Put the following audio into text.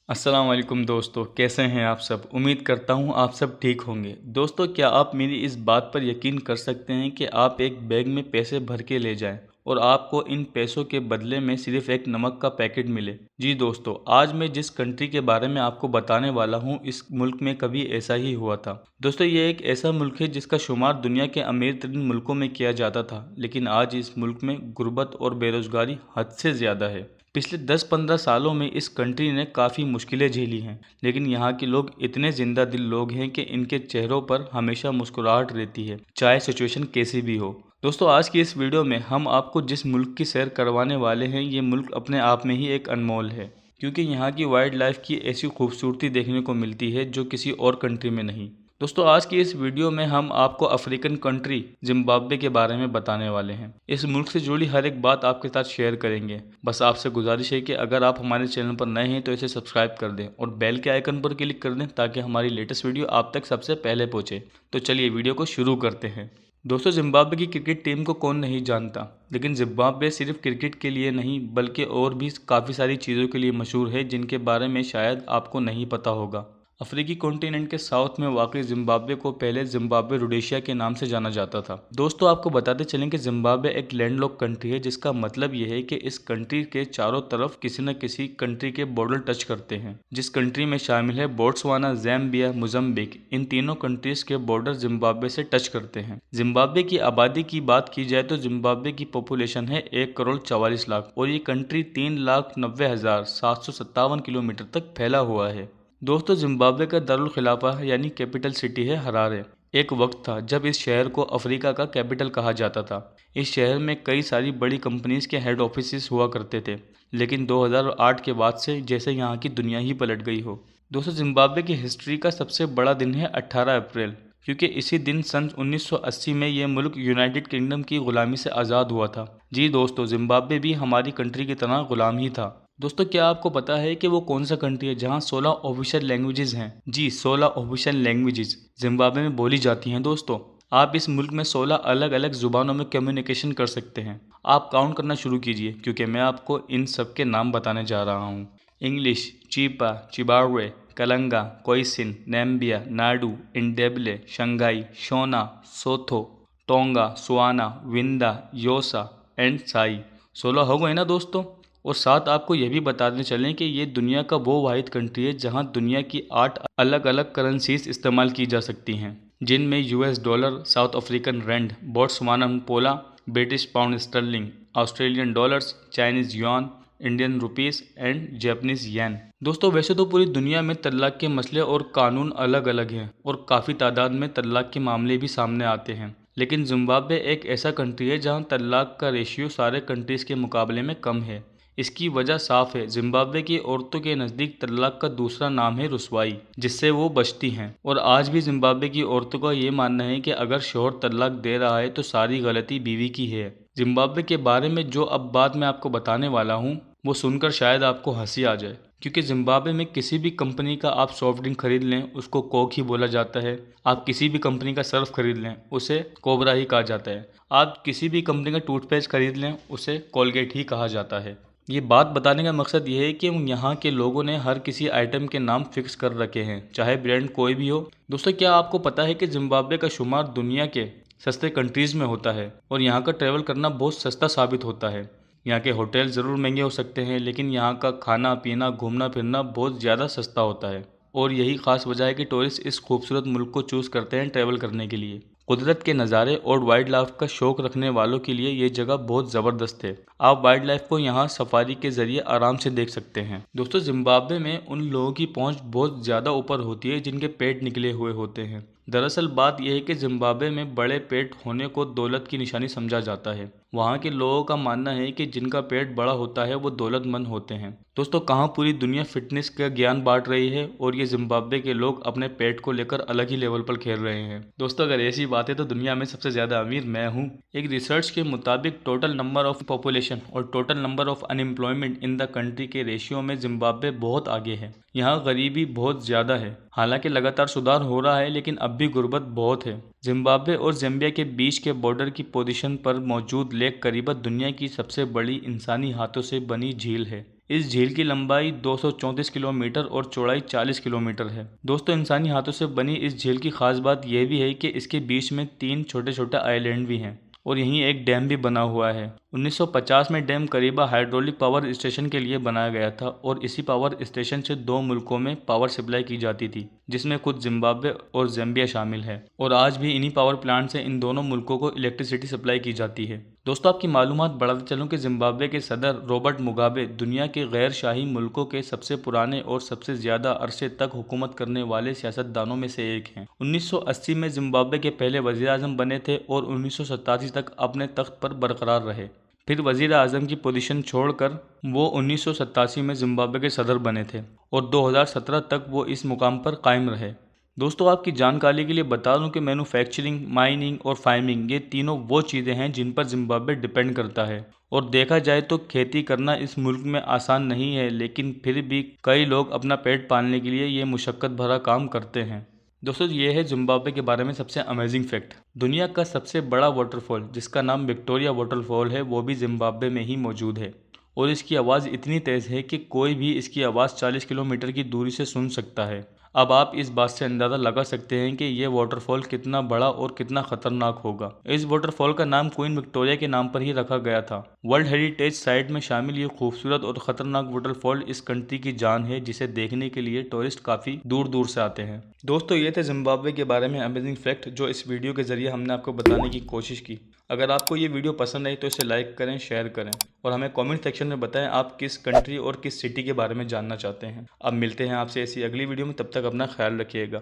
अस्सलाम वालेकुम दोस्तों, कैसे हैं आप सब। उम्मीद करता हूं आप सब ठीक होंगे। दोस्तों, क्या आप मेरी इस बात पर यकीन कर सकते हैं कि आप एक बैग में पैसे भर के ले जाएं और आपको इन पैसों के बदले में सिर्फ एक नमक का पैकेट मिले। जी दोस्तों, आज मैं जिस कंट्री के बारे में आपको बताने वाला हूं, इस मुल्क में कभी ऐसा ही हुआ था। दोस्तों, ये एक ऐसा मुल्क है जिसका शुमार दुनिया के अमीर तरीन मुल्कों में किया जाता था, लेकिन आज इस मुल्क में गुर्बत और बेरोजगारी हद से ज़्यादा है। पिछले 10-15 सालों में इस कंट्री ने काफ़ी मुश्किलें झेली हैं, लेकिन यहाँ के लोग इतने जिंदा दिल लोग हैं कि इनके चेहरों पर हमेशा मुस्कुराहट रहती है, चाहे सिचुएशन कैसी भी हो। दोस्तों, आज की इस वीडियो में हम आपको जिस मुल्क की सैर करवाने वाले हैं, ये मुल्क अपने आप में ही एक अनमोल है, क्योंकि यहाँ की वाइल्ड लाइफ की ऐसी खूबसूरती देखने को मिलती है जो किसी और कंट्री में नहीं। दोस्तों, आज की इस वीडियो में हम आपको अफ्रीकन कंट्री जिम्बाब्वे के बारे में बताने वाले हैं। इस मुल्क से जुड़ी हर एक बात आपके साथ शेयर करेंगे। बस आपसे गुजारिश है कि अगर आप हमारे चैनल पर नए हैं तो इसे सब्सक्राइब कर दें और बेल के आइकन पर क्लिक कर दें ताकि हमारी लेटेस्ट वीडियो आप तक सबसे पहले पहुंचे। तो चलिए वीडियो को शुरू करते हैं। दोस्तों, जिम्बाब्वे की क्रिकेट टीम को कौन नहीं जानता, लेकिन जिम्बाब्वे सिर्फ क्रिकेट के लिए नहीं बल्कि और भी काफ़ी सारी चीज़ों के लिए मशहूर है जिनके बारे में शायद आपको नहीं पता होगा। अफ्रीकी कॉन्टिनेंट के साउथ में वाक़ई जिम्बाब्वे को पहले जिम्बाब्वे रोडेशिया के नाम से जाना जाता था। दोस्तों, आपको बताते चलें कि जिम्बाब्वे एक लैंडलॉक कंट्री है, जिसका मतलब यह है कि इस कंट्री के चारों तरफ किसी न किसी कंट्री के बॉर्डर टच करते हैं, जिस कंट्री में शामिल है बोट्सवाना, ज़ैम्बिया, मोज़म्बिक। इन तीनों कंट्रीज के बॉर्डर जिम्बाब्वे से टच करते हैं। जिम्बाब्वे की आबादी की बात की जाए तो जिम्बाब्वे की पॉपुलेशन है 1,44,00,000 और ये कंट्री 3,90,757 किलोमीटर तक फैला हुआ है। दोस्तों, जिम्बाब्वे का दारुल खिलाफा यानी कैपिटल सिटी है हरारे। एक वक्त था जब इस शहर को अफ्रीका का कैपिटल कहा जाता था। इस शहर में कई सारी बड़ी कंपनीज के हेड ऑफिस हुआ करते थे, लेकिन 2008 के बाद से जैसे यहाँ की दुनिया ही पलट गई हो। दोस्तों, जिम्बाब्वे की हिस्ट्री का सबसे बड़ा दिन है 18 अप्रैल, क्योंकि इसी दिन सन 1980 में ये मुल्क यूनाइटेड किंगडम की गुलामी से आज़ाद हुआ था। जी दोस्तों, जिम्बाब्वे भी हमारी कंट्री की तरह गुलाम ही था। दोस्तों, क्या आपको पता है कि वो कौन सा कंट्री है जहां 16 ऑफिशियल लैंग्वेजेस हैं। जी, 16 ऑफिशियल लैंग्वेजेस जिम्बाब्वे में बोली जाती हैं। दोस्तों, आप इस मुल्क में 16 अलग अलग जुबानों में कम्युनिकेशन कर सकते हैं। आप काउंट करना शुरू कीजिए, क्योंकि मैं आपको इन सब के नाम बताने जा रहा हूँ। English, Chhipa, चिबारवे, कलंगा, कोइसिन, नैम्बिया, Nadu, इंडेबले, Shanghai, Shona, सोथो, tonga, सुआना, Vinda, योसा and Sai. 16 हो गए ना दोस्तों। और साथ आपको यह भी बताते चलें कि ये दुनिया का वो वाहिद कंट्री है जहां दुनिया की 8 अलग अलग करेंसीज इस्तेमाल की जा सकती हैं, जिनमें US dollar, South African rand, Botswana pula, British pound sterling, Australian dollars, Chinese yuan, Indian rupees and Japanese yen. दोस्तों, वैसे तो पूरी दुनिया में तलाक के मसले और कानून अलग अलग हैं और काफ़ी तादाद में तलाक के मामले भी सामने आते हैं, लेकिन जिम्बाब्वे एक ऐसा कंट्री है जहां तलाक का रेशियो सारे कंट्रीज के मुकाबले में कम है। इसकी वजह साफ है, जिम्बाब्वे की औरतों के नज़दीक तलाक का दूसरा नाम है रुसवाई, जिससे वो बचती हैं। और आज भी जिम्बाब्वे की औरतों का ये मानना है कि अगर शौहर तलाक दे रहा है तो सारी गलती बीवी की है। जिम्बाब्वे के बारे में जो अब बात मैं आपको बताने वाला हूँ, वो सुनकर शायद आपको हंसी आ जाए, क्योंकि जिम्बाब्वे में किसी भी कंपनी का आप सॉफ्ट ड्रिंक खरीद लें, उसको कोक ही बोला जाता है। आप किसी भी कंपनी का सर्फ खरीद लें, उसे कोबरा ही कहा जाता है। आप किसी भी कंपनी का टूथपेस्ट खरीद लें, उसे कोलगेट ही कहा जाता है। ये बात बताने का मकसद ये है कि यहाँ के लोगों ने हर किसी आइटम के नाम फिक्स कर रखे हैं, चाहे ब्रांड कोई भी हो। दोस्तों, क्या आपको पता है कि जिम्बाब्वे का शुमार दुनिया के सस्ते कंट्रीज़ में होता है और यहाँ का ट्रैवल करना बहुत सस्ता साबित होता है। यहाँ के होटल ज़रूर महंगे हो सकते हैं, लेकिन यहाँ का खाना पीना घूमना फिरना बहुत ज़्यादा सस्ता होता है। और यही खास वजह है कि टूरिस्ट इस खूबसूरत मुल्क को चूज़ करते हैं ट्रैवल करने के लिए। कुदरत के नज़ारे और वाइल्ड लाइफ का शौक रखने वालों के लिए ये जगह बहुत ज़बरदस्त है। आप वाइल्ड लाइफ को यहाँ सफारी के ज़रिए आराम से देख सकते हैं। दोस्तों, जिम्बाब्वे में उन लोगों की पहुँच बहुत ज़्यादा ऊपर होती है जिनके पेट निकले हुए होते हैं। दरअसल बात यह है कि जिम्बाब्वे में बड़े पेट होने को दौलत की निशानी समझा जाता है। वहाँ के लोगों का मानना है कि जिनका पेट बड़ा होता है वो दौलतमंद होते हैं। दोस्तों, कहाँ पूरी दुनिया फिटनेस का ज्ञान बांट रही है और ये जिम्बाब्वे के लोग अपने पेट को लेकर अलग ही लेवल पर खेल रहे हैं। दोस्तों, अगर ऐसी बात है तो दुनिया में सबसे ज़्यादा अमीर मैं हूँ। एक रिसर्च के मुताबिक टोटल नंबर ऑफ पॉपुलेशन और total number of unemployment in the country के रेशियो में जिम्बाब्वे बहुत आगे है। यहाँ गरीबी बहुत ज़्यादा है। हालांकि लगातार सुधार हो रहा है, लेकिन अब भी गुर्बत बहुत है। जिम्बाब्वे और ज़ाम्बिया के बीच के बॉर्डर की पोजीशन पर मौजूद लेक करीबन दुनिया की सबसे बड़ी इंसानी हाथों से बनी झील है। इस झील की लंबाई 234 किलोमीटर और चौड़ाई 40 किलोमीटर है। दोस्तों, इंसानी हाथों से बनी इस झील की खास बात यह भी है कि इसके बीच में 3 छोटे छोटे आइलैंड भी हैं और यहीं एक डैम भी बना हुआ है। 1950 में डैम करीबा हाइड्रोलिक पावर स्टेशन के लिए बनाया गया था और इसी पावर स्टेशन से 2 मुल्कों में पावर सप्लाई की जाती थी, जिसमें खुद जिम्बाब्वे और ज़ाम्बिया शामिल है। और आज भी इन्हीं पावर प्लांट से इन दोनों मुल्कों को इलेक्ट्रिसिटी सप्लाई की जाती है। दोस्तों, आपकी मालूमात बढ़ाते चलूं कि जिम्बाब्वे के सदर रॉबर्ट मुगाबे दुनिया के गैर शाही मुल्कों के सबसे पुराने और सबसे ज़्यादा अरसे तक हुकूमत करने वाले सियासतदानों में से एक हैं। 1980 में जिम्बाब्वे के पहले वज़ीर आज़म बने थे और 1987 तक अपने तख्त पर बरकरार रहे। फिर वज़ीर आज़म की पोजीशन छोड़कर वो 1987 में जिम्बाब्वे के सदर बने थे और 2017 तक वो इस मुकाम पर कायम रहे। दोस्तों, आपकी जानकारी के लिए बता दूं कि मैन्युफैक्चरिंग, माइनिंग और फार्मिंग ये तीनों वो चीज़ें हैं जिन पर जिम्बाब्वे डिपेंड करता है। और देखा जाए तो खेती करना इस मुल्क में आसान नहीं है, लेकिन फिर भी कई लोग अपना पेट पालने के लिए ये मुशक्क़त भरा काम करते हैं। दोस्तों, ये है जिम्बाब्वे के बारे में सबसे अमेजिंग फैक्ट। दुनिया का सबसे बड़ा वाटरफॉल जिसका नाम विक्टोरिया वाटरफॉल है, वो भी जिम्बाब्वे में ही मौजूद है और इसकी आवाज़ इतनी तेज़ है कि कोई भी इसकी आवाज़ 40 किलोमीटर की दूरी से सुन सकता है। अब आप इस बात से अंदाज़ा लगा सकते हैं कि यह वाटरफॉल कितना बड़ा और कितना खतरनाक होगा। इस वाटरफॉल का नाम क्वीन विक्टोरिया के नाम पर ही रखा गया था। वर्ल्ड हेरिटेज साइट में शामिल ये खूबसूरत और ख़तरनाक वाटरफॉल इस कंट्री की जान है, जिसे देखने के लिए टूरिस्ट काफ़ी दूर दूर से आते हैं। दोस्तों, ये थे जिम्बाब्वे के बारे में अमेजिंग फैक्ट जो इस वीडियो के ज़रिए हमने आपको बताने की कोशिश की। अगर आपको ये वीडियो पसंद आई तो इसे लाइक करें, शेयर करें और हमें कमेंट सेक्शन में बताएं आप किस कंट्री और किस सिटी के बारे में जानना चाहते हैं। अब मिलते हैं आपसे ऐसी अगली वीडियो में, तब तक अपना ख्याल रखिएगा।